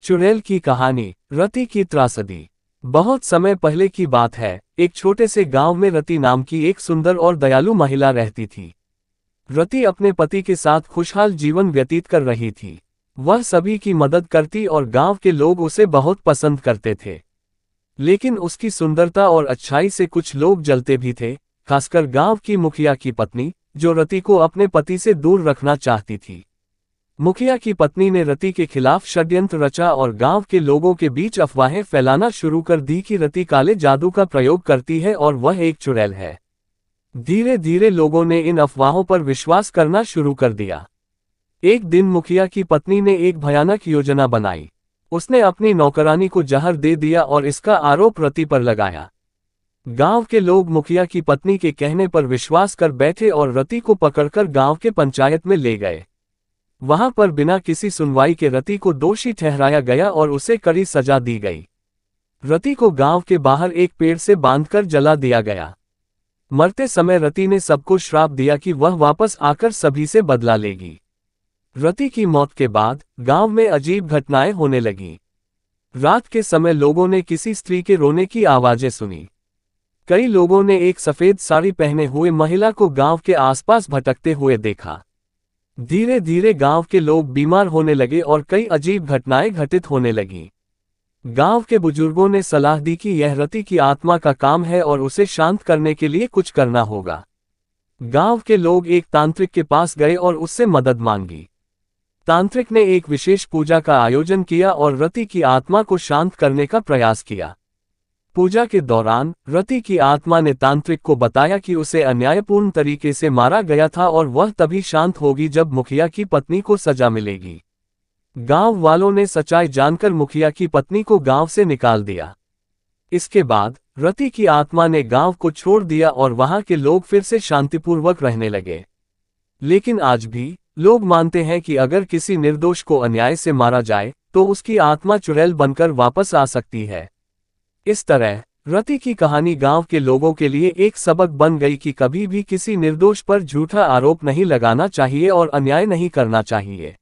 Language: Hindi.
चुड़ैल की कहानी। रति की त्रासदी। बहुत समय पहले की बात है, एक छोटे से गांव में रति नाम की एक सुंदर और दयालु महिला रहती थी। रति अपने पति के साथ खुशहाल जीवन व्यतीत कर रही थी। वह सभी की मदद करती और गांव के लोग उसे बहुत पसंद करते थे। लेकिन उसकी सुंदरता और अच्छाई से कुछ लोग जलते भी थे, खासकर गांव की मुखिया की पत्नी, जो रति को अपने पति से दूर रखना चाहती थी। मुखिया की पत्नी ने रति के खिलाफ षड्यंत्र रचा और गांव के लोगों के बीच अफवाहें फैलाना शुरू कर दी कि रति काले जादू का प्रयोग करती है और वह एक चुड़ैल है। धीरे धीरे लोगों ने इन अफवाहों पर विश्वास करना शुरू कर दिया। एक दिन मुखिया की पत्नी ने एक भयानक योजना बनाई। उसने अपनी नौकरानी को जहर दे दिया और इसका आरोप रति पर लगाया। गांव के लोग मुखिया की पत्नी के कहने पर विश्वास कर बैठे और रति को पकड़कर गांव के पंचायत में ले गए। वहां पर बिना किसी सुनवाई के रति को दोषी ठहराया गया और उसे कड़ी सजा दी गई। रति को गांव के बाहर एक पेड़ से बांधकर जला दिया गया। मरते समय रति ने सबको श्राप दिया कि वह वापस आकर सभी से बदला लेगी। रति की मौत के बाद गांव में अजीब घटनाएं होने लगीं। रात के समय लोगों ने किसी स्त्री के रोने की आवाजें सुनी। कई लोगों ने एक सफेद साड़ी पहने हुए महिला को गांव के आसपास भटकते हुए देखा। धीरे धीरे गांव के लोग बीमार होने लगे और कई अजीब घटनाएं घटित होने लगीं। गांव के बुजुर्गों ने सलाह दी कि यह रति की आत्मा का काम है और उसे शांत करने के लिए कुछ करना होगा। गांव के लोग एक तांत्रिक के पास गए और उससे मदद मांगी। तांत्रिक ने एक विशेष पूजा का आयोजन किया और रति की आत्मा को शांत करने का प्रयास किया। पूजा के दौरान रति की आत्मा ने तांत्रिक को बताया कि उसे अन्यायपूर्ण तरीके से मारा गया था और वह तभी शांत होगी जब मुखिया की पत्नी को सजा मिलेगी। गांव वालों ने सच्चाई जानकर मुखिया की पत्नी को गांव से निकाल दिया। इसके बाद रति की आत्मा ने गांव को छोड़ दिया और वहां के लोग फिर से शांतिपूर्वक रहने लगे। लेकिन आज भी लोग मानते हैं कि अगर किसी निर्दोष को अन्याय से मारा जाए तो उसकी आत्मा चुड़ैल बनकर वापस आ सकती है। इस तरह रति की कहानी गांव के लोगों के लिए एक सबक बन गई कि कभी भी किसी निर्दोष पर झूठा आरोप नहीं लगाना चाहिए और अन्याय नहीं करना चाहिए।